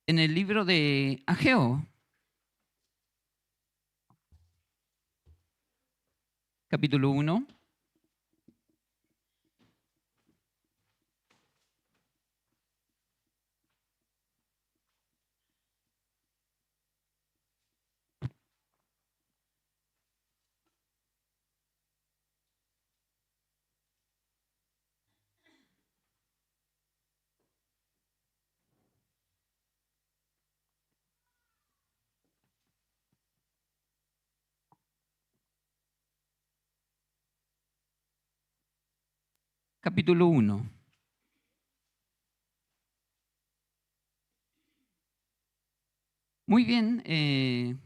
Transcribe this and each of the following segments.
en el libro de Ageo, capítulo 1. Capítulo 1. Muy bien.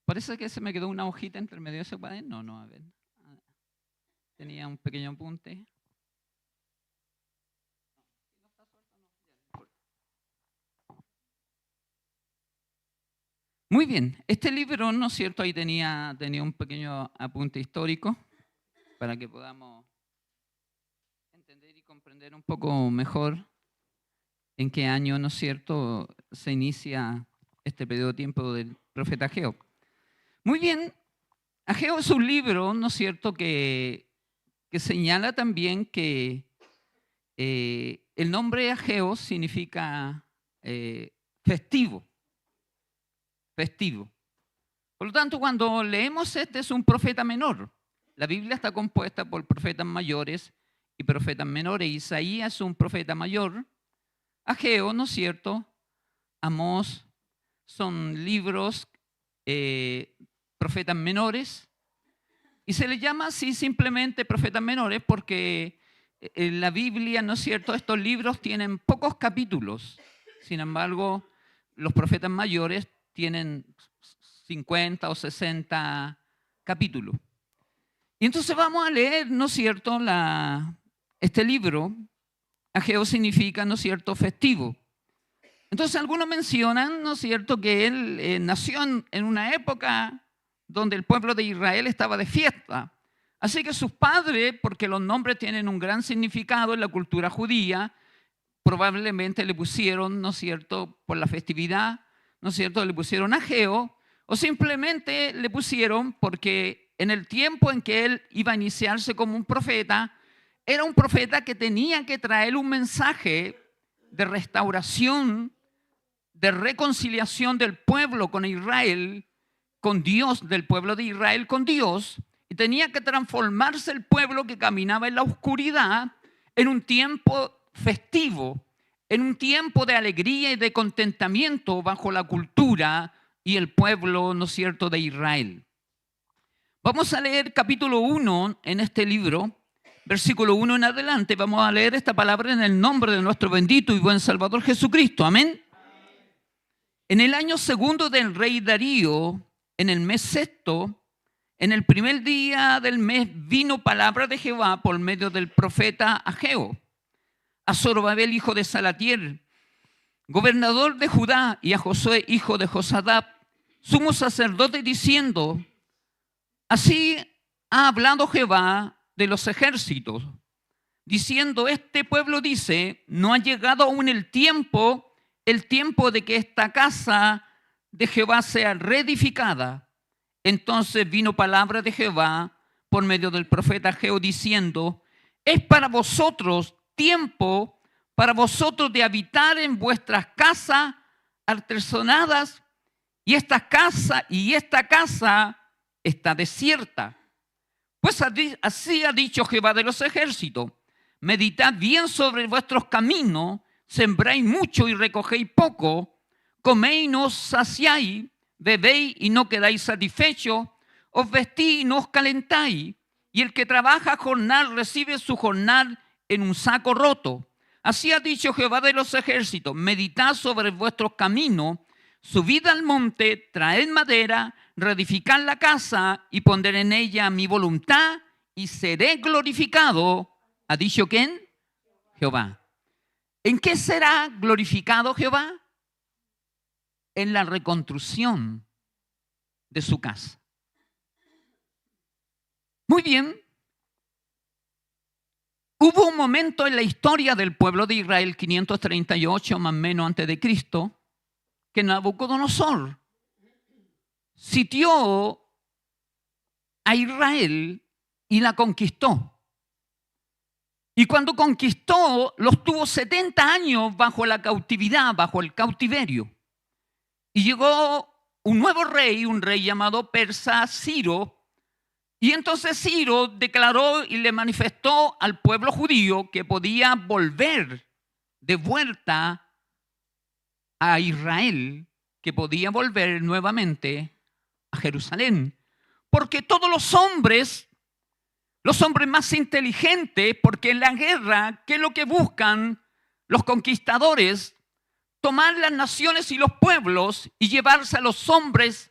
Parece que se me quedó una hojita entre medio de ese cuaderno. No, a ver. Tenía un pequeño apunte. Muy bien. Este libro, ¿no es cierto? Ahí tenía un pequeño apunte histórico para que podamos entender y comprender un poco mejor en qué año, ¿no es cierto?, se inicia este periodo de tiempo del profeta Ageo. Muy bien, Ageo es un libro, ¿no es cierto?, que señala también que el nombre Ageo significa festivo, festivo. Por lo tanto, cuando leemos este es un profeta menor. La Biblia está compuesta por profetas mayores y profetas menores. Isaías es un profeta mayor. Ageo, ¿no es cierto?, Amós, son libros profetas menores, y se les llama así simplemente profetas menores porque en la Biblia, ¿no es cierto?, estos libros tienen pocos capítulos. Sin embargo, los profetas mayores tienen 50 o 60 capítulos. Y entonces vamos a leer, ¿no es cierto?, este libro. Ageo significa, ¿no es cierto?, festivo. Entonces algunos mencionan, ¿no es cierto?, que él nació en una época donde el pueblo de Israel estaba de fiesta. Así que sus padres, porque los nombres tienen un gran significado en la cultura judía, probablemente le pusieron, ¿no es cierto?, por la festividad, ¿no es cierto?, le pusieron Ageo, o simplemente le pusieron porque en el tiempo en que él iba a iniciarse como un profeta, era un profeta que tenía que traer un mensaje de restauración, de reconciliación del pueblo con Israel, con Dios, del pueblo de Israel con Dios, y tenía que transformarse el pueblo que caminaba en la oscuridad en un tiempo festivo, en un tiempo de alegría y de contentamiento bajo la cultura y el pueblo, ¿no es cierto?, de Israel. Vamos a leer capítulo 1 en este libro, versículo 1 en adelante. Vamos a leer esta palabra en el nombre de nuestro bendito y buen Salvador Jesucristo. Amén. En el año segundo del rey Darío, en el mes sexto, en el primer día del mes, vino palabra de Jehová por medio del profeta Ageo a Zorobabel, hijo de Salatiel, gobernador de Judá, y a Josué, hijo de Josadap, sumo sacerdote, diciendo: así ha hablado Jehová de los ejércitos, diciendo: este pueblo dice, no ha llegado aún el tiempo de que esta casa de Jehová sea reedificada. Entonces vino palabra de Jehová por medio del profeta Ageo, diciendo: es para vosotros tiempo, para vosotros de habitar en vuestras casas artesonadas, y esta casa está desierta. Pues así ha dicho Jehová de los ejércitos: meditad bien sobre vuestros caminos, sembráis mucho y recogéis poco, coméis y no os saciáis, bebéis y no quedáis satisfechos, os vestís y no os calentáis, y el que trabaja jornal recibe su jornal en un saco roto. Así ha dicho Jehová de los ejércitos: meditad sobre vuestros caminos, subid al monte, traed madera, reedificad la casa y pondré en ella mi voluntad y seré glorificado. ¿Ha dicho quién? Jehová. ¿En qué será glorificado Jehová? En la reconstrucción de su casa. Muy bien. Hubo un momento en la historia del pueblo de Israel, 538 más o menos antes de Cristo, que Nabucodonosor sitió a Israel y la conquistó. Y cuando conquistó, los tuvo 70 años bajo la cautividad, bajo el cautiverio. Y llegó un nuevo rey, un rey llamado persa Ciro. Y entonces Ciro declaró y le manifestó al pueblo judío que podía volver de vuelta a Israel, que podía volver nuevamente a Jerusalén. Porque todos los hombres más inteligentes, porque en la guerra, ¿qué es lo que buscan los conquistadores? Tomar las naciones y los pueblos y llevarse a los hombres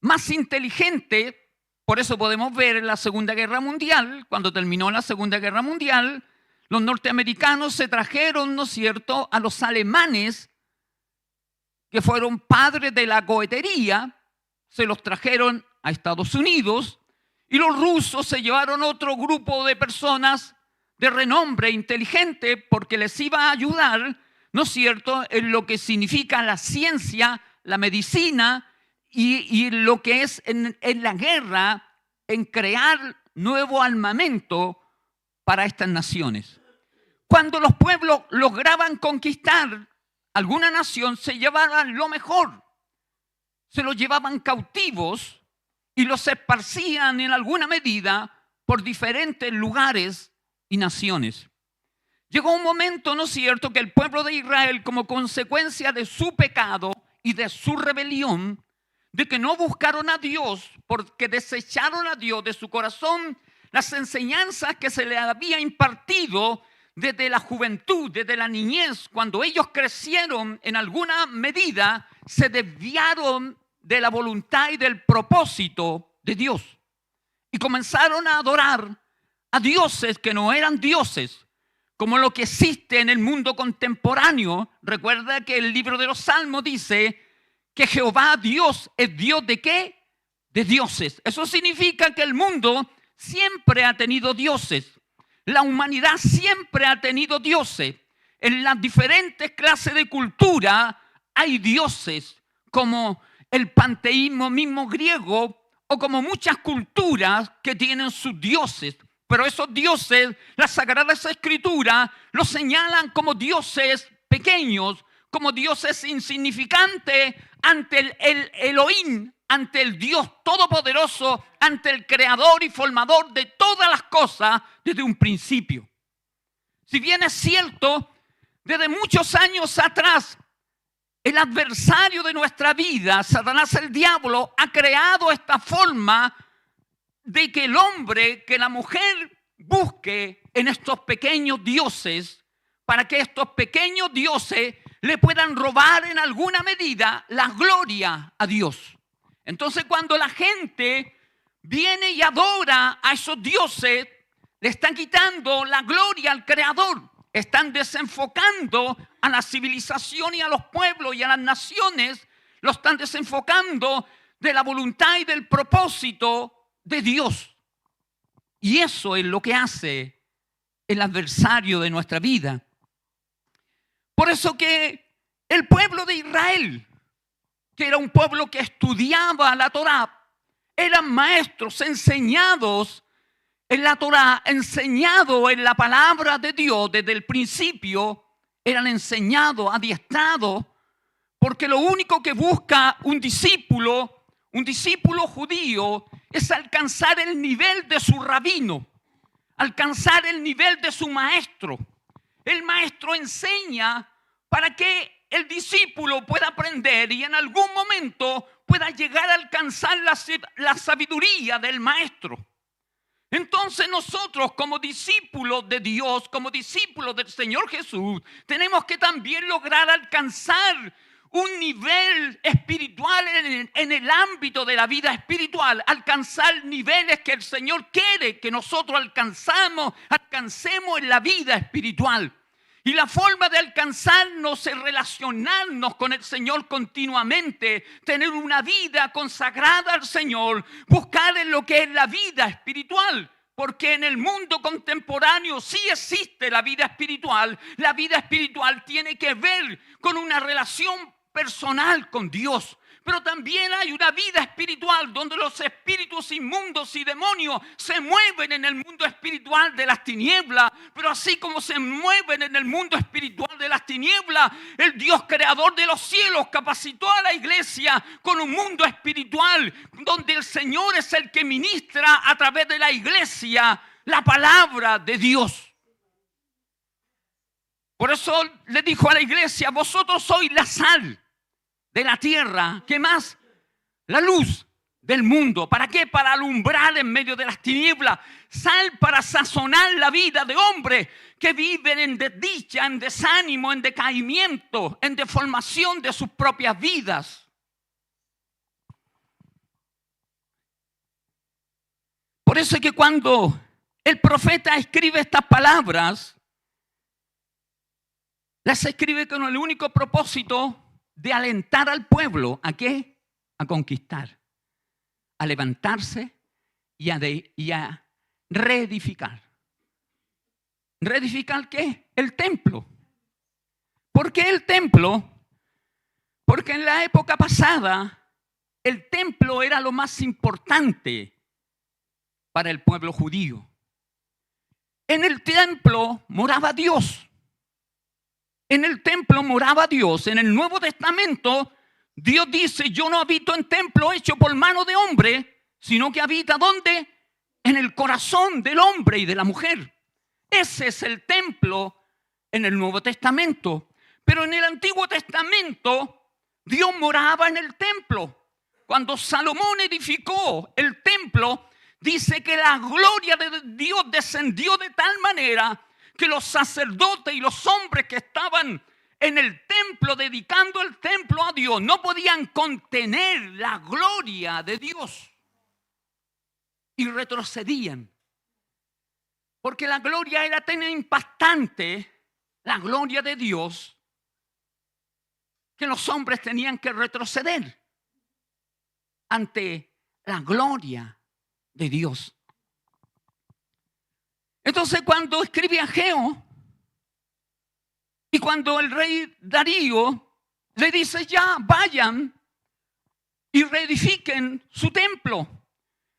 más inteligentes. Por eso podemos ver en la Segunda Guerra Mundial, cuando terminó la Segunda Guerra Mundial, los norteamericanos se trajeron, ¿no es cierto?, a los alemanes, que fueron padres de la cohetería, se los trajeron a Estados Unidos, y los rusos se llevaron otro grupo de personas de renombre inteligente porque les iba a ayudar, ¿no es cierto?, en lo que significa la ciencia, la medicina y lo que es en la guerra, en crear nuevo armamento para estas naciones. Cuando los pueblos lograban conquistar alguna nación, se llevaban lo mejor, se los llevaban cautivos y los esparcían en alguna medida por diferentes lugares y naciones. Llegó un momento, ¿no es cierto?, que el pueblo de Israel, como consecuencia de su pecado y de su rebelión, de que no buscaron a Dios, porque desecharon a Dios de su corazón, las enseñanzas que se les había impartido desde la juventud, desde la niñez, cuando ellos crecieron en alguna medida, se desviaron de la voluntad y del propósito de Dios. Y comenzaron a adorar a dioses que no eran dioses, como lo que existe en el mundo contemporáneo. Recuerda que el libro de los Salmos dice que Jehová Dios es Dios ¿de qué? De dioses. Eso significa que el mundo siempre ha tenido dioses. La humanidad siempre ha tenido dioses. En las diferentes clases de cultura hay dioses, como el panteísmo mismo griego o como muchas culturas que tienen sus dioses. Pero esos dioses, las Sagradas Escrituras los señalan como dioses pequeños, como dioses insignificantes ante el Elohim, ante el Dios Todopoderoso, ante el Creador y Formador de todas las cosas desde un principio. Si bien es cierto, desde muchos años atrás, el adversario de nuestra vida, Satanás el diablo, ha creado esta forma de que el hombre, que la mujer busque en estos pequeños dioses, para que estos pequeños dioses le puedan robar en alguna medida la gloria a Dios. Entonces, cuando la gente viene y adora a esos dioses, le están quitando la gloria al Creador. Están desenfocando a la civilización y a los pueblos y a las naciones, lo están desenfocando de la voluntad y del propósito de Dios. Y eso es lo que hace el adversario de nuestra vida. Por eso que el pueblo de Israel, que era un pueblo que estudiaba la Torá, eran maestros enseñados en la Torá, enseñados en la palabra de Dios desde el principio, eran enseñados, adiestrados, porque lo único que busca un discípulo judío, es alcanzar el nivel de su rabino, alcanzar el nivel de su maestro. El maestro enseña para que el discípulo pueda aprender y en algún momento pueda llegar a alcanzar la sabiduría del maestro. Entonces nosotros, como discípulos de Dios, como discípulos del Señor Jesús, tenemos que también lograr alcanzar un nivel espiritual en el ámbito de la vida espiritual, alcanzar niveles que el Señor quiere que nosotros alcancemos en la vida espiritual. Y la forma de alcanzarnos es relacionarnos con el Señor continuamente, tener una vida consagrada al Señor, buscar en lo que es la vida espiritual. porque en el mundo contemporáneo sí existe la vida espiritual. La vida espiritual tiene que ver con una relación personal con Dios. Pero también hay una vida espiritual donde los espíritus inmundos y demonios se mueven en el mundo espiritual de las tinieblas. Pero así como se mueven en el mundo espiritual de las tinieblas, el Dios creador de los cielos capacitó a la iglesia con un mundo espiritual donde el Señor es el que ministra a través de la iglesia la palabra de Dios. Por eso le dijo a la iglesia: vosotros sois la sal de la tierra, ¿qué más? La luz del mundo. ¿Para qué? Para alumbrar en medio de las tinieblas. Sal para sazonar la vida de hombres que viven en desdicha, en desánimo, en decaimiento, en deformación de sus propias vidas. Por eso es que cuando el profeta escribe estas palabras, las escribe con el único propósito de alentar al pueblo. ¿A qué? A conquistar, a levantarse y a reedificar. ¿Reedificar qué? El templo. ¿Por qué el templo? Porque en la época pasada el templo era lo más importante para el pueblo judío. En el templo moraba Dios. En el templo moraba Dios. En el Nuevo Testamento, Dios dice: yo no habito en templo hecho por mano de hombre, sino que habita ¿dónde? En el corazón del hombre y de la mujer. Ese es el templo en el Nuevo Testamento. Pero en el Antiguo Testamento, Dios moraba en el templo. Cuando Salomón edificó el templo, dice que la gloria de Dios descendió de tal manera que los sacerdotes y los hombres que estaban en el templo, dedicando el templo a Dios, no podían contener la gloria de Dios y retrocedían. Porque la gloria era tan impactante, la gloria de Dios, que los hombres tenían que retroceder ante la gloria de Dios. Entonces, cuando escribe Ageo y cuando el rey Darío le dice: ya vayan y reedifiquen su templo.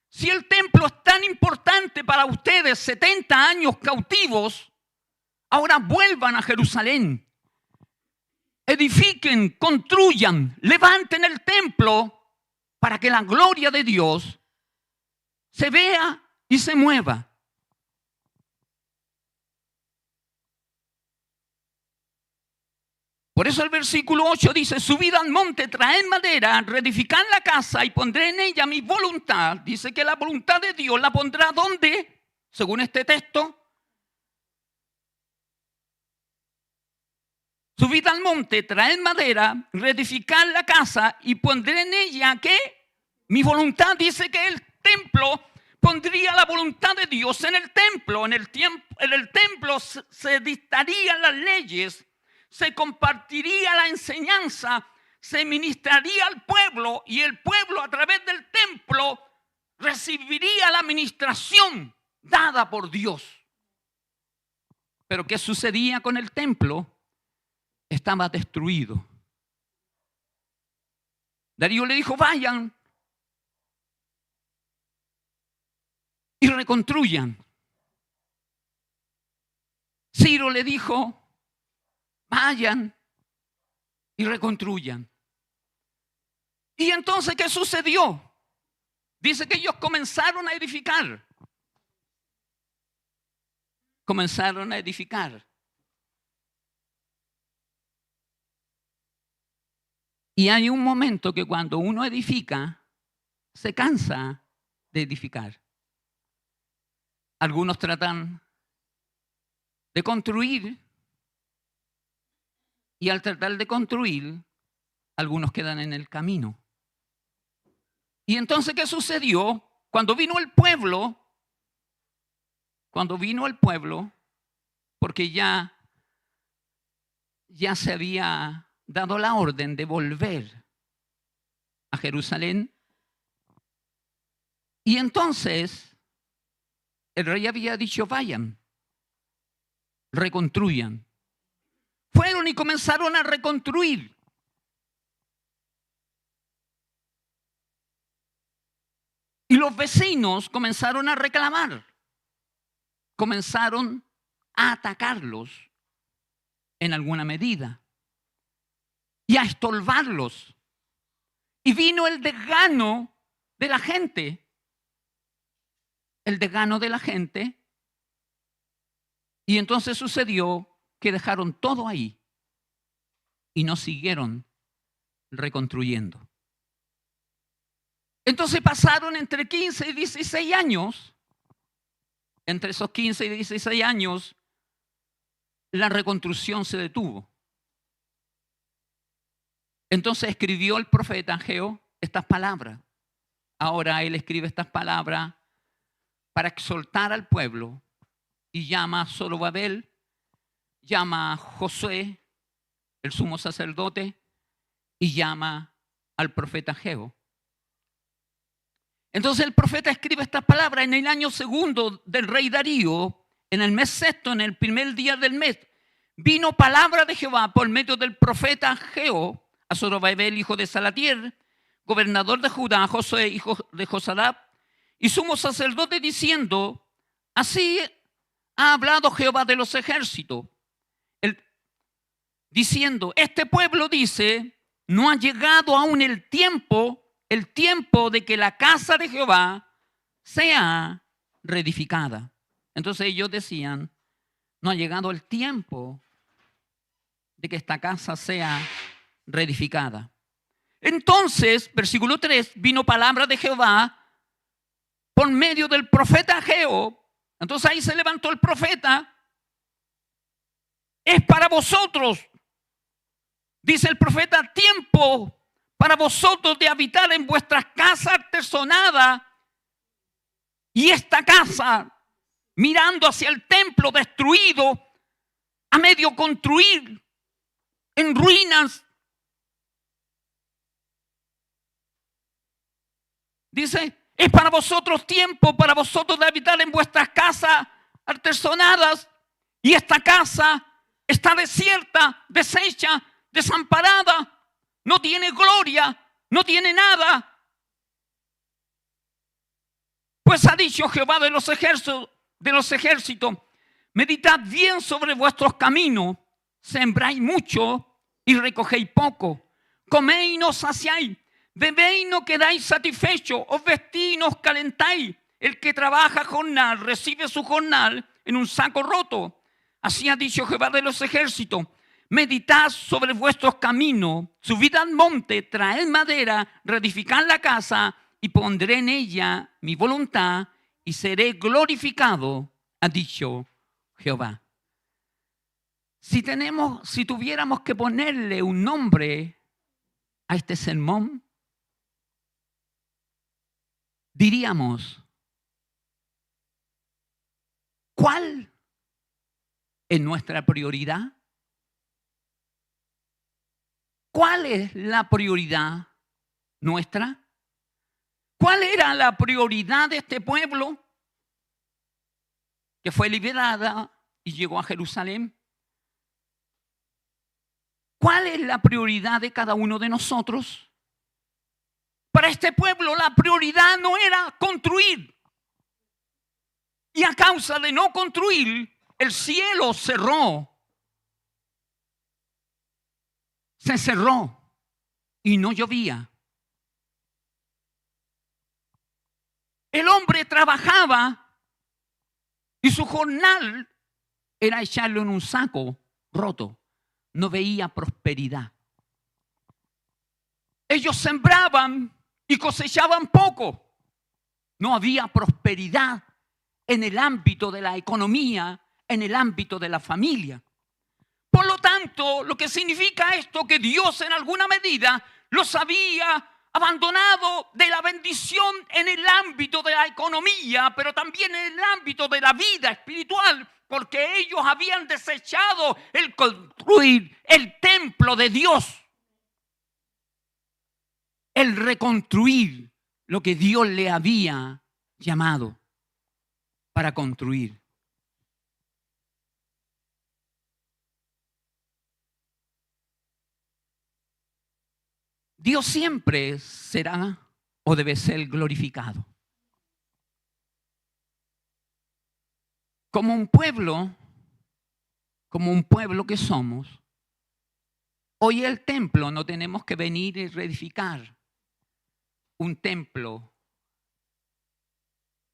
Si el templo es tan importante para ustedes, 70 años cautivos, ahora vuelvan a Jerusalén. Edifiquen, construyan, levanten el templo para que la gloria de Dios se vea y se mueva. Por eso el versículo 8 dice: subid al monte, traed madera, reedificad la casa y pondré en ella mi voluntad. Dice que la voluntad de Dios la pondrá ¿dónde? Según este texto. Subid al monte, traed madera, reedificad la casa y pondré en ella ¿qué? Mi voluntad. Dice que el templo pondría la voluntad de Dios en el templo. En el templo se dictarían las leyes, se compartiría la enseñanza, se ministraría al pueblo y el pueblo a través del templo recibiría la administración dada por Dios. Pero ¿qué sucedía con el templo? Estaba destruido. Darío le dijo: vayan y reconstruyan. Ciro le dijo: vayan y reconstruyan. Y entonces, ¿qué sucedió? Dice que ellos comenzaron a edificar. Comenzaron a edificar. Y hay un momento que cuando uno edifica, se cansa de edificar. Algunos tratan de construir y al tratar de construir, algunos quedan en el camino. Y entonces, ¿qué sucedió? Cuando vino el pueblo, porque ya se había dado la orden de volver a Jerusalén. Y entonces el rey había dicho, vayan, reconstruyan. Fueron y comenzaron a reconstruir. Y los vecinos comenzaron a reclamar. Comenzaron a atacarlos en alguna medida y a estorbarlos. Y vino el desgano de la gente. El desgano de la gente. Y entonces sucedió que dejaron todo ahí y no siguieron reconstruyendo. Entonces pasaron entre 15 y 16 años. Entre esos 15 y 16 años, la reconstrucción se detuvo. Entonces escribió el profeta Ageo estas palabras. Ahora él escribe estas palabras para exhortar al pueblo y llama a Zorobabel, llama a Josué, el sumo sacerdote, y llama al profeta Ageo. Entonces el profeta escribe estas palabras en el año segundo del rey Darío, en el mes sexto, en el primer día del mes. Vino palabra de Jehová por medio del profeta Ageo a Zorobabel, hijo de Salatiel, gobernador de Judá, a Josué, hijo de Josadap, y sumo sacerdote, diciendo, así ha hablado Jehová de los ejércitos, diciendo, este pueblo dice, no ha llegado aún el tiempo de que la casa de Jehová sea reedificada. Entonces ellos decían, no ha llegado el tiempo de que esta casa sea reedificada. Entonces, versículo 3, vino palabra de Jehová por medio del profeta Ageo. Entonces ahí se levantó el profeta. Es para vosotros, dice el profeta, tiempo para vosotros de habitar en vuestras casas artesonadas, y esta casa mirando hacia el templo destruido, a medio construir, en ruinas. Dice, es para vosotros tiempo, para vosotros de habitar en vuestras casas artesonadas, y esta casa está desierta, deshecha, desamparada. No tiene gloria, no tiene nada. Pues ha dicho Jehová de los ejércitos, meditad bien sobre vuestros caminos, sembráis mucho y recogéis poco, coméis y no saciáis, bebéis y no quedáis satisfechos, os vestís y no os calentáis. El que trabaja jornal recibe su jornal en un saco roto. Así ha dicho Jehová de los ejércitos. Meditad sobre vuestros caminos, subid al monte, traed madera, reedificad la casa y pondré en ella mi voluntad y seré glorificado, ha dicho Jehová. Si tuviéramos que ponerle un nombre a este sermón, diríamos, ¿cuál es nuestra prioridad? ¿Cuál es la prioridad nuestra? ¿Cuál era la prioridad de este pueblo que fue liberada y llegó a Jerusalén? ¿Cuál es la prioridad de cada uno de nosotros? Para este pueblo la prioridad no era construir. Y a causa de no construir, el cielo cerró. Se cerró y no llovía. El hombre trabajaba y su jornal era echarlo en un saco roto. No veía prosperidad. Ellos sembraban y cosechaban poco. No había prosperidad en el ámbito de la economía, en el ámbito de la familia. Por lo tanto, lo que significa esto, que Dios en alguna medida los había abandonado de la bendición en el ámbito de la economía, pero también en el ámbito de la vida espiritual, porque ellos habían desechado el construir el templo de Dios, el reconstruir lo que Dios le había llamado. para construir. Dios siempre será o debe ser glorificado. Como un pueblo que somos, hoy el templo no tenemos que venir y reedificar un templo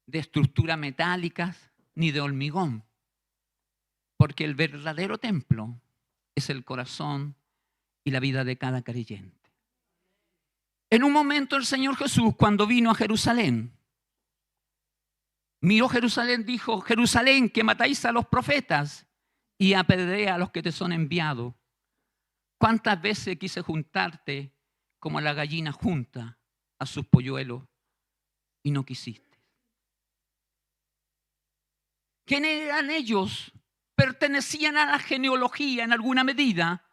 de estructuras metálicas ni de hormigón, porque el verdadero templo es el corazón y la vida de cada creyente. En un momento el Señor Jesús, cuando vino a Jerusalén, miró Jerusalén, dijo: Jerusalén, que matáis a los profetas y apedreáis a los que te son enviados. ¿Cuántas veces quise juntarte como la gallina junta a sus polluelos y no quisiste? ¿Quiénes eran ellos? Pertenecían a la genealogía en alguna medida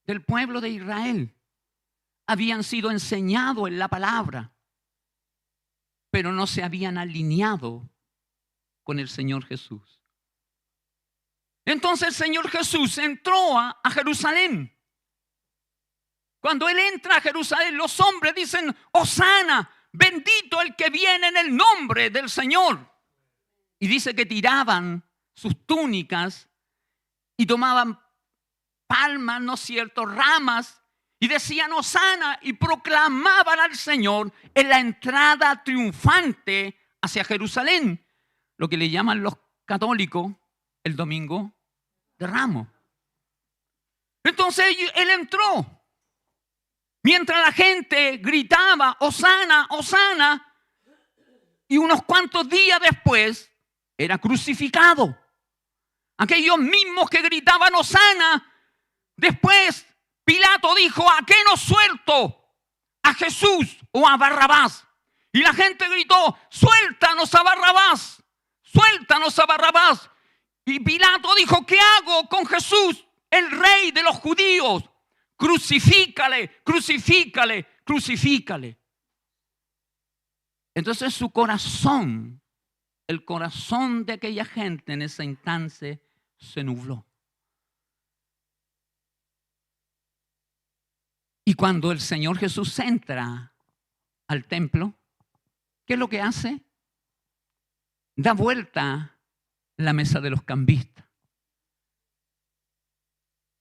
del pueblo de Israel. Habían sido enseñados en la palabra, pero no se habían alineado con el Señor Jesús. Entonces el Señor Jesús entró a Jerusalén. Cuando Él entra a Jerusalén, los hombres dicen: Hosana, bendito el que viene en el nombre del Señor. Y dice que tiraban sus túnicas y tomaban palmas, ¿no es cierto?, ramas, y decían Hosana y proclamaban al Señor en la entrada triunfante hacia Jerusalén, lo que le llaman los católicos el domingo de Ramos. Entonces Él entró. Mientras la gente gritaba Hosana, Hosana, y unos cuantos días después era crucificado. Aquellos mismos que gritaban Hosana, después Pilato dijo: ¿a qué no suelto? ¿A Jesús o a Barrabás? Y la gente gritó: suéltanos a Barrabás, suéltanos a Barrabás. Y Pilato dijo: ¿qué hago con Jesús, el rey de los judíos? Crucifícale, crucifícale, crucifícale. Entonces su corazón, el corazón de aquella gente en ese instante se nubló. Y cuando el Señor Jesús entra al templo, ¿qué es lo que hace? Da vuelta la mesa de los cambistas.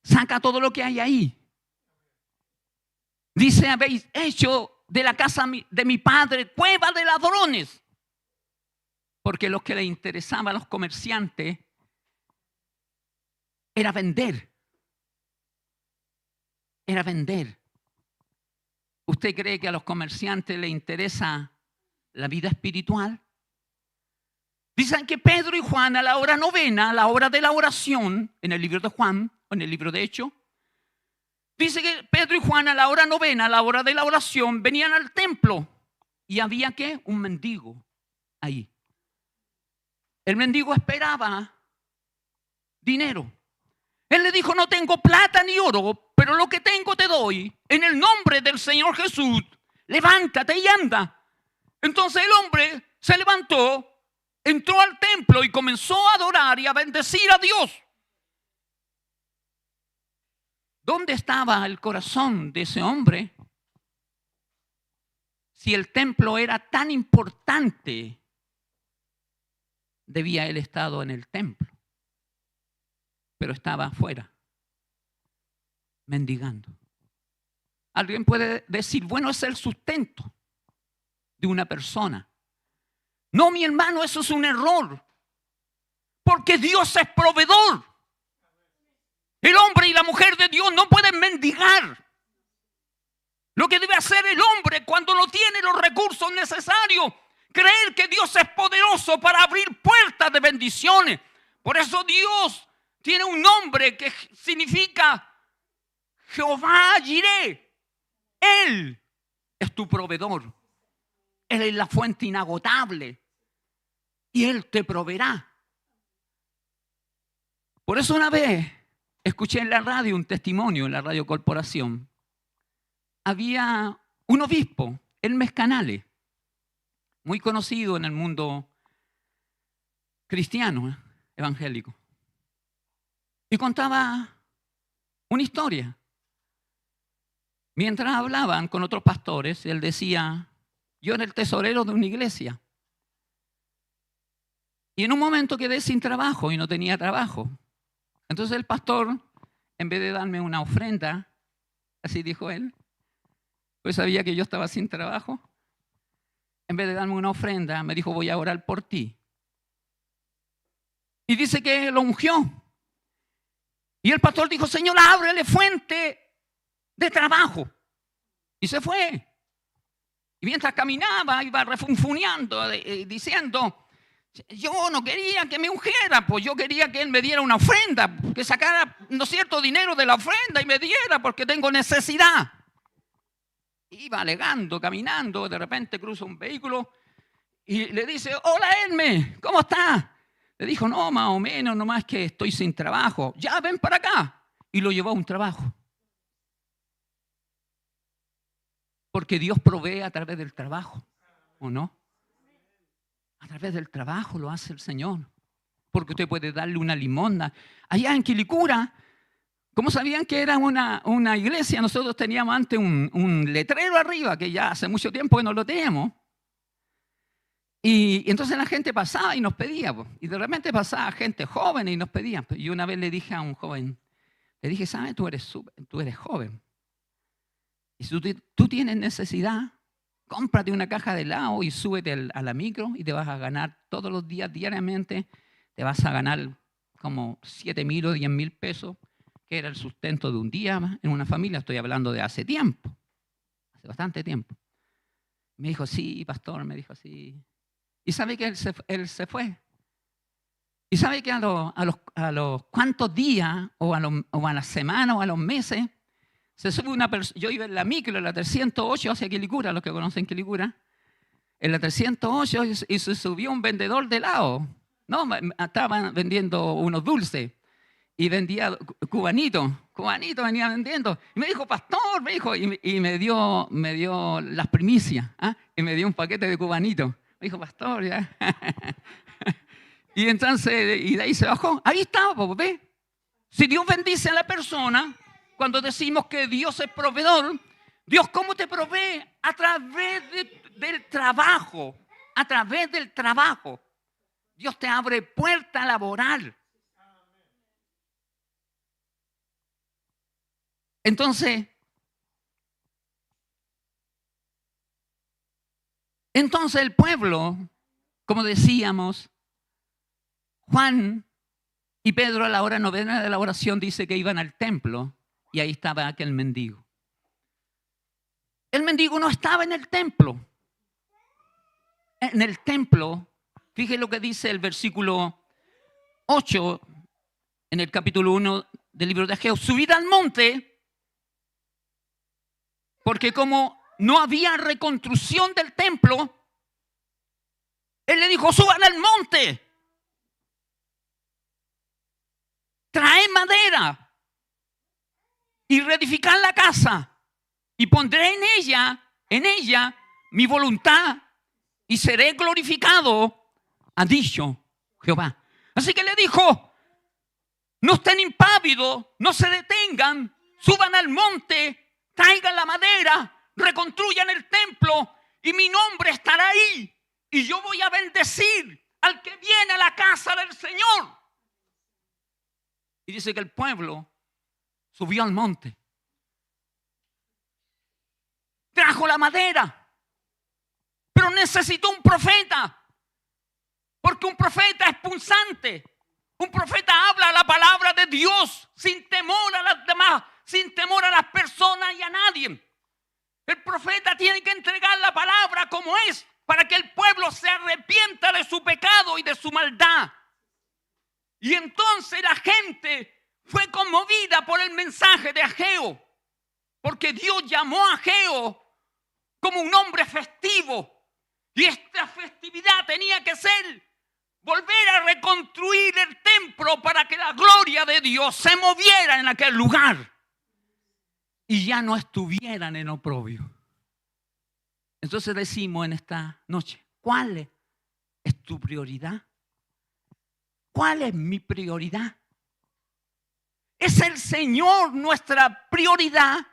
Saca todo lo que hay ahí. Dice: habéis hecho de la casa de mi padre cueva de ladrones. Porque lo que le interesaba a los comerciantes era vender. Era vender. ¿Usted cree que a los comerciantes les interesa la vida espiritual? Dicen que Pedro y Juan a la hora novena, a la hora de la oración, en el libro de Juan, o en el libro de Hechos, dice que Pedro y Juan a la hora novena, a la hora de la oración, venían al templo y había ¿qué? Un mendigo ahí. El mendigo esperaba dinero. Él le dijo: no tengo plata ni oro, pero lo que tengo te doy. En el nombre del Señor Jesús, levántate y anda. Entonces el hombre se levantó, entró al templo y comenzó a adorar y a bendecir a Dios. ¿Dónde estaba el corazón de ese hombre? Si el templo era tan importante, debía él estado en el templo. Pero estaba afuera, mendigando. Alguien puede decir: bueno, es el sustento de una persona. No, mi hermano, eso es un error. Porque Dios es proveedor. El hombre y la mujer de Dios no pueden mendigar. Lo que debe hacer el hombre cuando no tiene los recursos necesarios, creer que Dios es poderoso para abrir puertas de bendiciones. Por eso Dios tiene un nombre que significa Jehová Jireh. Él es tu proveedor. Él es la fuente inagotable. Y Él te proveerá. Por eso una vez escuché en la radio un testimonio, en la Radio Corporación. Había un obispo, Hermes Canales, muy conocido en el mundo cristiano, evangélico. Y contaba una historia. Mientras hablaban con otros pastores, él decía, yo era el tesorero de una iglesia. Y en un momento quedé sin trabajo y no tenía trabajo. Entonces el pastor, en vez de darme una ofrenda, así dijo él, pues sabía que yo estaba sin trabajo, en vez de darme una ofrenda, me dijo, voy a orar por ti. Y dice que lo ungió. Y el pastor dijo, Señor, ábrele fuente de trabajo. Y se fue. Y mientras caminaba, iba refunfuñando, diciendo, yo no quería que me ungiera, pues yo quería que él me diera una ofrenda, que sacara, ¿no es cierto?, dinero de la ofrenda y me diera porque tengo necesidad. Iba alegando, caminando, de repente cruza un vehículo y le dice, hola Hermes, ¿cómo estás? Le dijo, no, más o menos, nomás que estoy sin trabajo. Ya, ven para acá. Y lo llevó a un trabajo. Porque Dios provee a través del trabajo, ¿o no? A través del trabajo lo hace el Señor. Porque usted puede darle una limosna. Allá en Quilicura, ¿cómo sabían que era una iglesia? Nosotros teníamos antes un letrero arriba, que ya hace mucho tiempo que no lo teníamos. Y entonces la gente pasaba y nos pedía. Y de repente pasaba gente joven y nos pedía. Y una vez le dije a un joven, le dije, ¿sabes? Tú eres joven. Y si tú tienes necesidad, cómprate una caja de helado y súbete a la micro y te vas a ganar todos los días, diariamente, te vas a ganar como 7,000 o 10,000 pesos, que era el sustento de un día en una familia. Estoy hablando de hace tiempo, hace bastante tiempo. Me dijo, sí, pastor, me dijo así. Y sabe que él se fue. Y sabe que a los cuantos días, o a las semanas, o a los meses, se sube una persona. Yo iba en la micro, en la 308 hacia Quilicura, los que conocen Quilicura. En la 308 y se subió un vendedor de helado. No, estaban vendiendo unos dulces. Y vendía cubanitos venía vendiendo. Y me dijo, pastor, me dijo, y me dio las primicias, y me dio un paquete de cubanitos. Me dijo, pastor, ya. Y entonces, y de ahí se bajó. Ahí estaba, ¿ves? Si Dios bendice a la persona, cuando decimos que Dios es proveedor, Dios, ¿cómo te provee? A través del trabajo. A través del trabajo. Dios te abre puerta laboral. Entonces el pueblo, como decíamos, Juan y Pedro a la hora novena de la oración dice que iban al templo y ahí estaba aquel mendigo. El mendigo no estaba en el templo. En el templo, fíjese lo que dice el versículo 8 en el capítulo 1 del libro de Ageo. Subid al monte, porque como no había reconstrucción del templo, él le dijo, suban al monte. Trae madera y reedificar la casa y pondré en ella mi voluntad y seré glorificado, ha dicho Jehová. Así que le dijo, no estén impávidos, no se detengan, suban al monte, traigan la madera, reconstruyan el templo y mi nombre estará ahí y yo voy a bendecir al que viene a la casa del Señor. Y dice que el pueblo subió al monte. Trajo la madera. Pero necesitó un profeta. Porque un profeta es punzante. Un profeta habla la palabra de Dios sin temor a las demás, sin temor a las personas y a nadie. El profeta tiene que entregar la palabra como es para que el pueblo se arrepienta de su pecado y de su maldad. Y entonces la gente fue conmovida por el mensaje de Ageo, porque Dios llamó a Ageo como un hombre festivo. Y esta festividad tenía que ser volver a reconstruir el templo para que la gloria de Dios se moviera en aquel lugar y ya no estuvieran en oprobio. Entonces decimos en esta noche, ¿cuál es tu prioridad? ¿cuál es mi prioridad? ¿Es el Señor nuestra prioridad?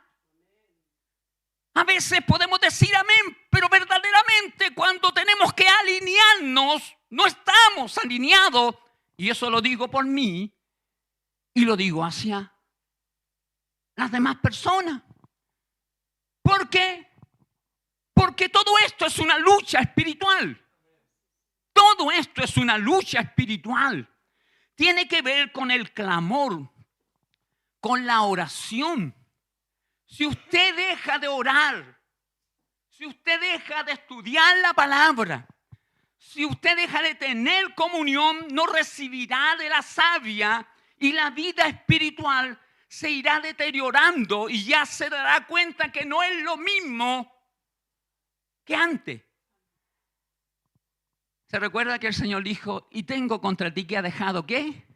A veces podemos decir amén, pero verdaderamente cuando tenemos que alinearnos, no estamos alineados. Y eso lo digo por mí y lo digo hacia las demás personas. ¿Por qué? Porque todo esto es una lucha espiritual. Todo esto es una lucha espiritual. Tiene que ver con el clamor, con la oración. Si usted deja de orar, si usted deja de estudiar la palabra, si usted deja de tener comunión, no recibirá de la savia y la vida espiritual se irá deteriorando y ya se dará cuenta que no es lo mismo que antes. ¿Se recuerda que el Señor dijo, y tengo contra ti que ha dejado qué?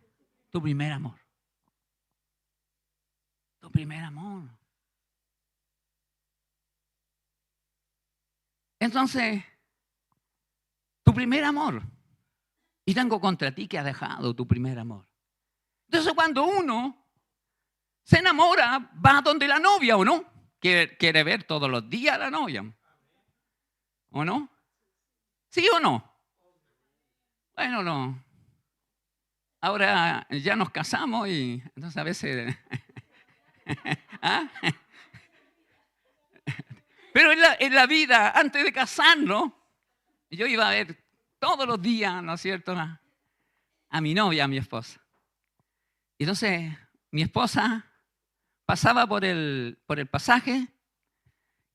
Tu primer amor. Tu primer amor. Entonces, tu primer amor. Y tengo contra ti que ha dejado tu primer amor. Entonces, cuando uno se enamora, va donde la novia, ¿o no? Quiere ver todos los días a la novia. ¿O no? ¿Sí o no? Bueno, no. Ahora ya nos casamos y entonces a veces... ¿Ah? Pero en la vida, antes de casarnos, yo iba a ver todos los días, ¿no es cierto?, a mi novia, a mi esposa. Y entonces mi esposa pasaba por el pasaje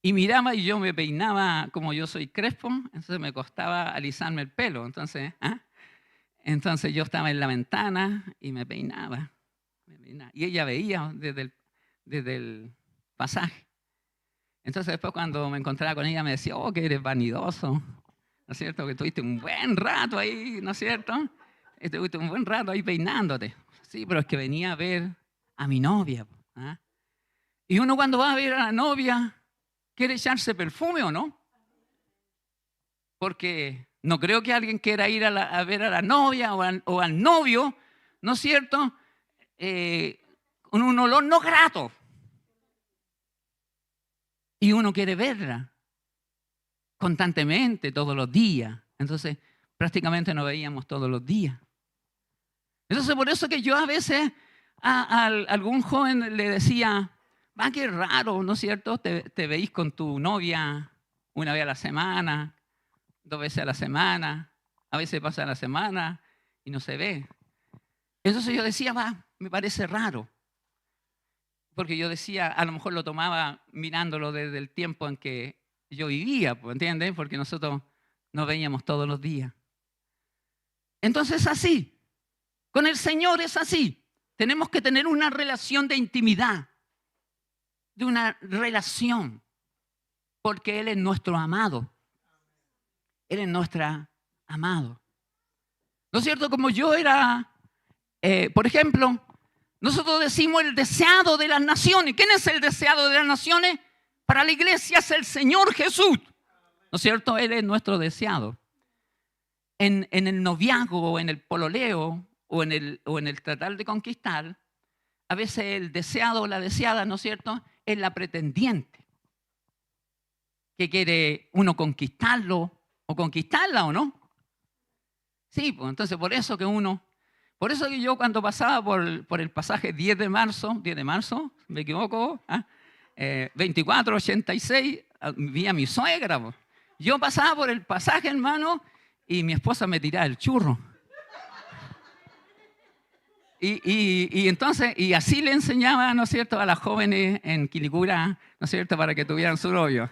y miraba y yo me peinaba, como yo soy crespo, entonces me costaba alisarme el pelo. Entonces yo estaba en la ventana y me peinaba. Y ella veía desde el pasaje. Entonces después cuando me encontraba con ella me decía, oh, que eres vanidoso, ¿no es cierto? Que estuviste un buen rato ahí, ¿no es cierto? Estuviste un buen rato ahí peinándote. Sí, pero es que venía a ver a mi novia. ¿Ah? Y uno cuando va a ver a la novia, quiere echarse perfume, ¿o no? Porque no creo que alguien quiera ir a ver a la novia o al novio, ¿no es cierto? Con un olor no grato. Y uno quiere verla constantemente, todos los días. Entonces, prácticamente nos veíamos todos los días. Entonces, por eso que yo a veces a algún joven le decía, va, qué raro, ¿no es cierto? Te veís con tu novia una vez a la semana, 2 veces a la semana, a veces pasa la semana y no se ve. Entonces yo decía, va, me parece raro. Porque yo decía, a lo mejor lo tomaba mirándolo desde el tiempo en que yo vivía, ¿entiendes? Porque nosotros nos veíamos todos los días. Entonces es así. Con el Señor es así. Tenemos que tener una relación de intimidad, de una relación, porque Él es nuestro amado. Él es nuestro amado. ¿No es cierto? Como yo era, por ejemplo, nosotros decimos el deseado de las naciones. ¿Quién es el deseado de las naciones? Para la iglesia es el Señor Jesús. ¿No es cierto? Él es nuestro deseado. En el noviazgo o en el pololeo o en el tratar de conquistar, a veces el deseado o la deseada, ¿no es cierto?, es la pretendiente. Que quiere uno conquistarlo o conquistarla, ¿o no? Sí, pues entonces por eso que yo cuando pasaba por el pasaje 10 de marzo, me equivoco, 2486, vi a mi suegra. Pues. Yo pasaba por el pasaje, hermano, y mi esposa me tiraba el churro. Y entonces, y así le enseñaba, ¿no es cierto?, a las jóvenes en Quilicura, ¿no es cierto?, para que tuvieran su novio.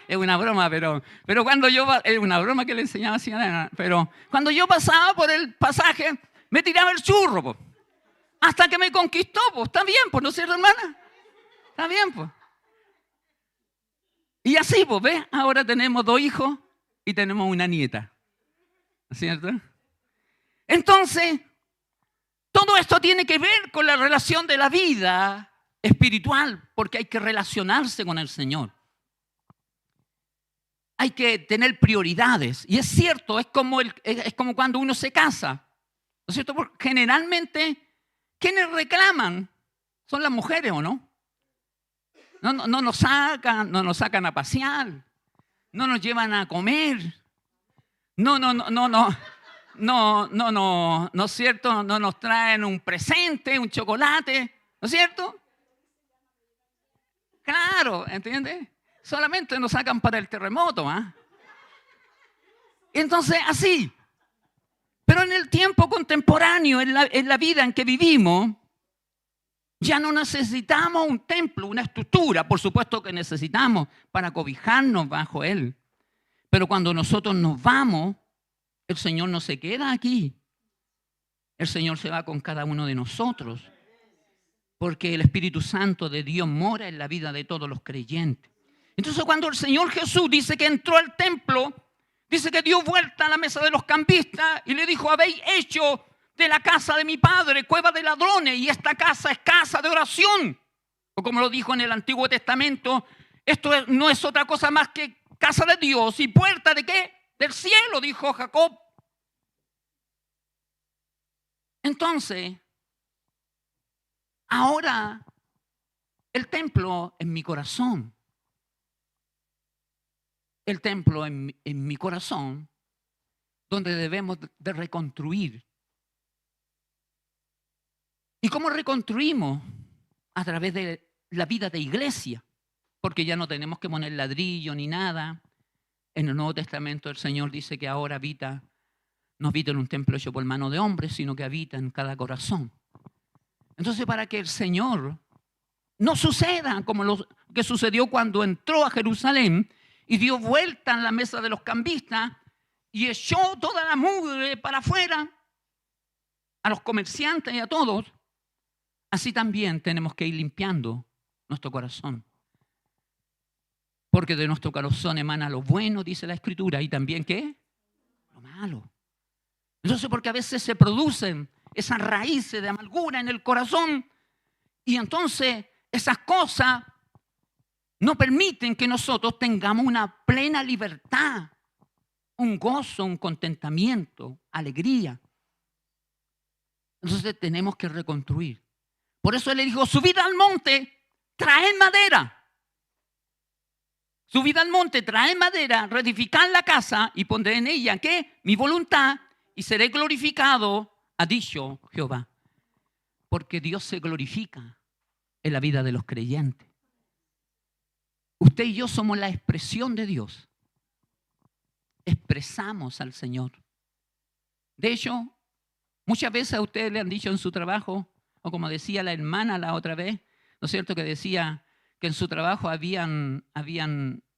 Es una broma, pero cuando es una broma que le enseñaba así, pero cuando yo pasaba por el pasaje, me tiraba el churro, po. Hasta que me conquistó, pues. Está bien, pues, ¿no es cierto, hermana? Está bien, pues. Y así, pues, ¿ves? Ahora tenemos 2 hijos y tenemos una nieta. ¿No es cierto? Entonces, todo esto tiene que ver con la relación de la vida espiritual, porque hay que relacionarse con el Señor. Hay que tener prioridades. Y es cierto, es como cuando uno se casa. ¿No es cierto? Porque generalmente, ¿quiénes reclaman? Son las mujeres, ¿o no? No nos sacan a pasear, no nos llevan a comer, ¿no es cierto? No nos traen un presente, un chocolate, ¿no es cierto? Claro, ¿entiendes? Solamente nos sacan para el terremoto, ¿ah? Entonces, así. Pero en el tiempo contemporáneo, en la vida en que vivimos, ya no necesitamos un templo, una estructura. Por supuesto que necesitamos para cobijarnos bajo él. Pero cuando nosotros nos vamos, el Señor no se queda aquí. El Señor se va con cada uno de nosotros. Porque el Espíritu Santo de Dios mora en la vida de todos los creyentes. Entonces, cuando el Señor Jesús dice que entró al templo, dice que dio vuelta a la mesa de los cambistas y le dijo: habéis hecho de la casa de mi padre cueva de ladrones, y esta casa es casa de oración. O como lo dijo en el Antiguo Testamento, esto no es otra cosa más que casa de Dios y puerta ¿de qué? Del cielo, dijo Jacob. Entonces, ahora el templo en mi corazón, el templo en mi corazón, donde debemos de reconstruir. ¿Y cómo reconstruimos? A través de la vida de iglesia, porque ya no tenemos que poner ladrillo ni nada. En el Nuevo Testamento el Señor dice que ahora no habita en un templo hecho por mano de hombres, sino que habita en cada corazón. Entonces, para que el Señor no suceda como lo que sucedió cuando entró a Jerusalén y dio vuelta en la mesa de los cambistas y echó toda la mugre para afuera, a los comerciantes y a todos, así también tenemos que ir limpiando nuestro corazón. Porque de nuestro corazón emana lo bueno, dice la Escritura, y también ¿qué? Lo malo. Entonces, porque a veces se producen esas raíces de amargura en el corazón y entonces esas cosas no permiten que nosotros tengamos una plena libertad, un gozo, un contentamiento, alegría. Entonces tenemos que reconstruir. Por eso él le dijo: subid al monte, traed madera. Subid al monte, traed madera, reedificad la casa y pondré en ella ¿qué? Mi voluntad, y seré glorificado, ha dicho Jehová. Porque Dios se glorifica en la vida de los creyentes. Usted y yo somos la expresión de Dios. Expresamos al Señor. De hecho, muchas veces a ustedes le han dicho en su trabajo, o como decía la hermana la otra vez, ¿no es cierto?, que decía que en su trabajo habían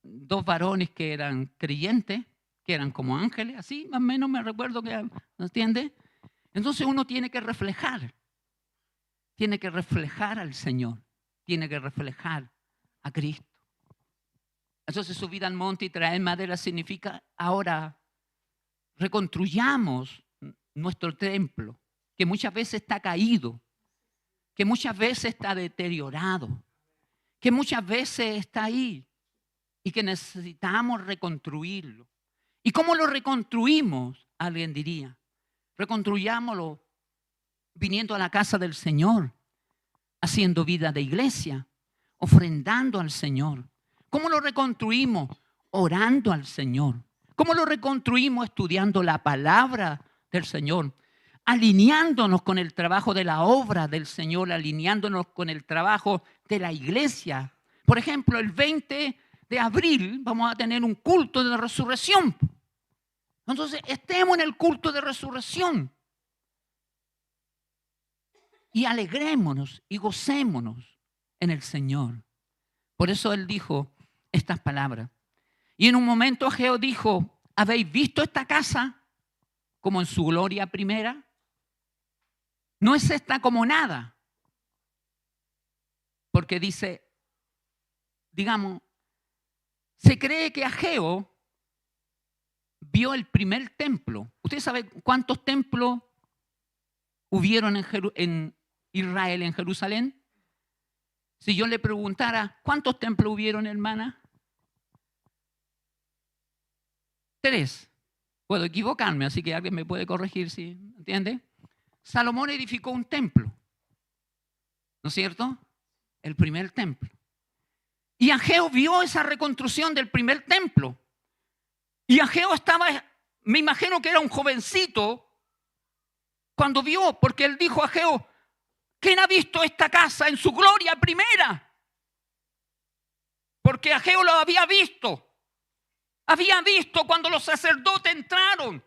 dos varones que eran creyentes, que eran como ángeles, así más o menos me recuerdo que, ¿no entiende? Entonces uno tiene que reflejar al Señor, tiene que reflejar a Cristo. Entonces subir al monte y traer madera significa ahora reconstruyamos nuestro templo, que muchas veces está caído, que muchas veces está deteriorado, que muchas veces está ahí y que necesitamos reconstruirlo. ¿Y cómo lo reconstruimos? Alguien diría, reconstruyámoslo viniendo a la casa del Señor, haciendo vida de iglesia, ofrendando al Señor. ¿Cómo lo reconstruimos? Orando al Señor. ¿Cómo lo reconstruimos? Estudiando la palabra del Señor, alineándonos con el trabajo de la obra del Señor, alineándonos con el trabajo de la iglesia. Por ejemplo, el 20 de abril vamos a tener un culto de resurrección. Entonces, estemos en el culto de resurrección y alegrémonos y gocémonos en el Señor. Por eso él dijo estas palabras. Y en un momento Ageo dijo: ¿habéis visto esta casa como en su gloria primera? No es esta como nada. Porque dice, digamos, se cree que Ageo vio el primer templo. ¿Usted sabe cuántos templos hubieron en Israel, en Jerusalén? Si yo le preguntara, ¿cuántos templos hubieron, hermana? 3. Puedo equivocarme, así que alguien me puede corregir, ¿sí? ¿Entiende? Salomón edificó un templo, ¿no es cierto? El primer templo. Y Ageo vio esa reconstrucción del primer templo. Y Ageo estaba, me imagino que era un jovencito cuando vio, porque él dijo a Ageo: ¿quién ha visto esta casa en su gloria primera? Porque Ageo lo había visto. Había visto cuando los sacerdotes entraron,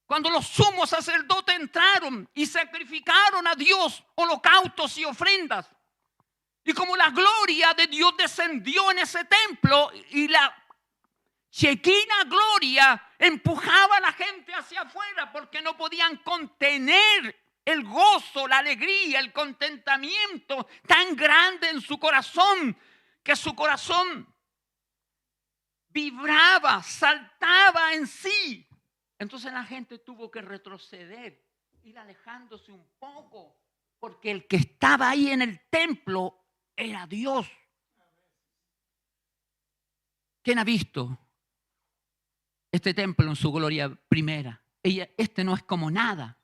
cuando los sumos sacerdotes entraron y sacrificaron a Dios holocaustos y ofrendas. Y como la gloria de Dios descendió en ese templo y la chequina gloria empujaba a la gente hacia afuera porque no podían contener el gozo, la alegría, el contentamiento tan grande en su corazón, que su corazón vibraba, saltaba en sí. Entonces la gente tuvo que retroceder, ir alejándose un poco, porque el que estaba ahí en el templo era Dios. ¿Quién ha visto este templo en su gloria primera? Este no es como nada.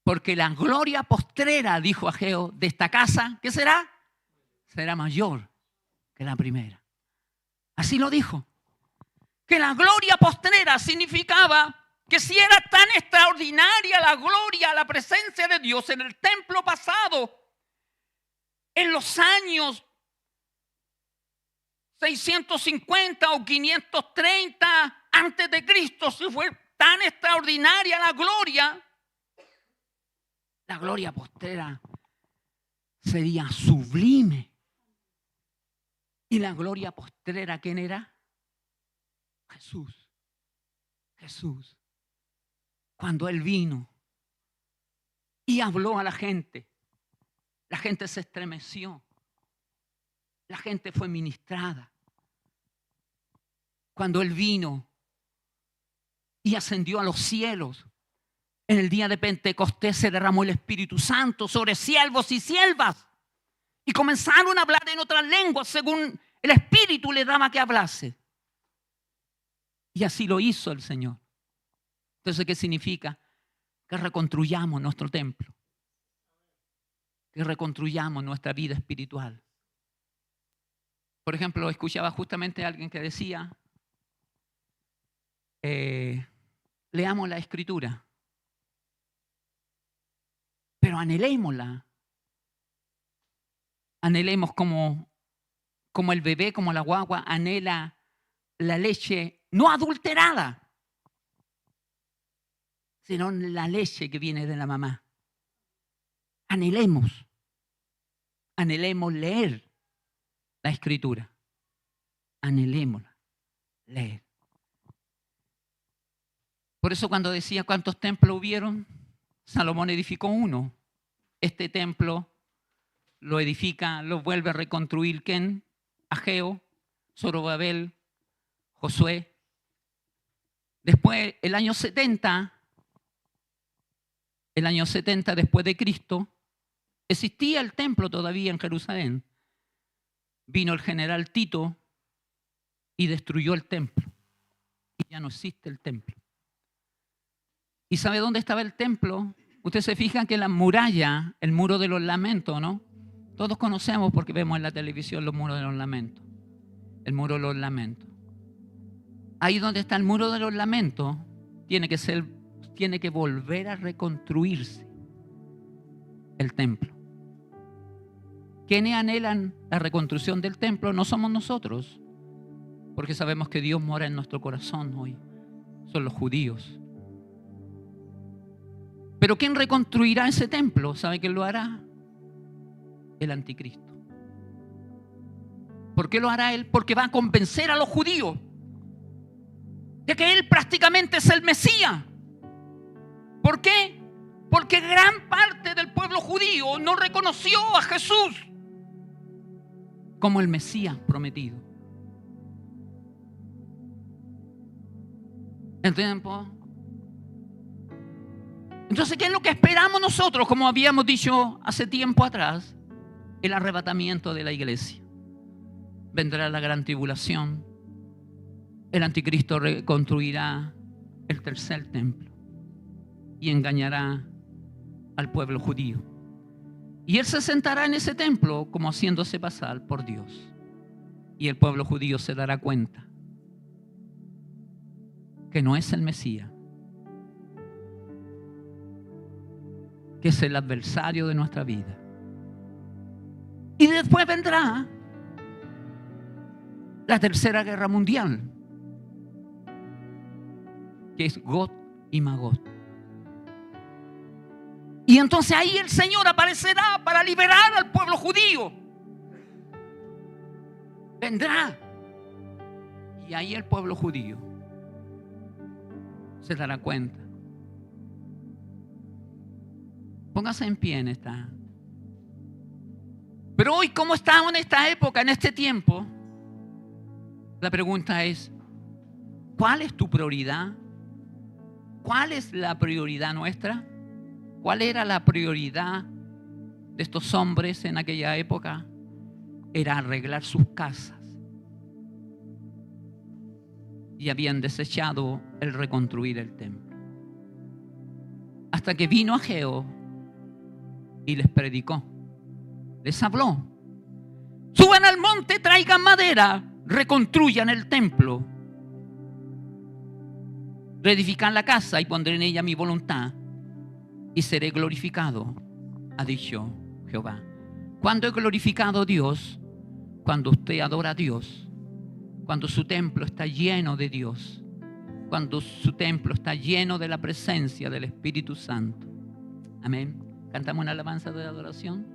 Porque la gloria postrera, dijo Ageo, de esta casa, ¿qué será? Será mayor que la primera. Así lo dijo. Que la gloria postrera significaba que si era tan extraordinaria la gloria, la presencia de Dios en el templo pasado, en los años 650 o 530 antes de Cristo, si fue tan extraordinaria la gloria postrera sería sublime. ¿Y la gloria postrera quién era? Jesús. Jesús. Cuando Él vino y habló a la gente se estremeció. La gente fue ministrada. Cuando Él vino y ascendió a los cielos, en el día de Pentecostés se derramó el Espíritu Santo sobre siervos y siervas y comenzaron a hablar en otras lenguas según el Espíritu le daba que hablase. Y así lo hizo el Señor. Entonces, ¿qué significa? Que reconstruyamos nuestro templo. Que reconstruyamos nuestra vida espiritual. Por ejemplo, escuchaba justamente a alguien que decía, leamos la Escritura, pero anhelémosla. Anhelemos como el bebé, como la guagua, anhela la leche no adulterada, sino la leche que viene de la mamá. Anhelemos leer la Escritura. Anhelémosla leer. Por eso cuando decía cuántos templos hubieron, Salomón edificó uno. Este templo lo edifica, lo vuelve a reconstruir ¿quién? Ageo, Zorobabel, Josué. Después, el año 70 después de Cristo, existía el templo todavía en Jerusalén. Vino el general Tito y destruyó el templo. Y ya no existe el templo. ¿Y sabe dónde estaba el templo? Usted se fija que la muralla, el muro de los lamentos, ¿no? Todos conocemos porque vemos en la televisión los muros de los lamentos. El muro de los lamentos. Ahí donde está el muro de los lamentos, tiene que volver a reconstruirse el templo. ¿Quiénes anhelan la reconstrucción del templo? No somos nosotros, porque sabemos que Dios mora en nuestro corazón hoy. Son los judíos. Pero ¿quién reconstruirá ese templo? ¿Sabe quién lo hará? El anticristo. ¿Por qué lo hará él? Porque va a convencer a los judíos de que él prácticamente es el Mesías. ¿Por qué? Porque gran parte del pueblo judío no reconoció a Jesús como el Mesías prometido. Entonces, ¿qué es lo que esperamos nosotros? Como habíamos dicho hace tiempo atrás, el arrebatamiento de la iglesia. Vendrá la gran tribulación. El anticristo reconstruirá el tercer templo. y engañará al pueblo judío. Y él se sentará en ese templo como haciéndose pasar por Dios. Y el pueblo judío se dará cuenta que no es el Mesías, que es el adversario de nuestra vida. Y después vendrá la tercera guerra mundial, que es Gog y Magog. Y entonces ahí el Señor aparecerá para liberar al pueblo judío. Vendrá. Y ahí el pueblo judío se dará cuenta. Póngase en pie en esta. Pero hoy, ¿cómo estamos en esta época, en este tiempo? La pregunta es, ¿cuál es tu prioridad? ¿Cuál es la prioridad nuestra? ¿Cuál era la prioridad de estos hombres en aquella época? Era arreglar sus casas. Y habían desechado el reconstruir el templo. Hasta que vino Ageo y les predicó. Les habló. Suban al monte, traigan madera, reconstruyan el templo. Reedifican la casa y pondré en ella mi voluntad y seré glorificado, ha dicho Jehová. ¿Cuándo es glorificado Dios? Cuando usted adora a Dios, cuando su templo está lleno de Dios, cuando su templo está lleno de la presencia del Espíritu Santo. Amén. Cantamos una alabanza de adoración.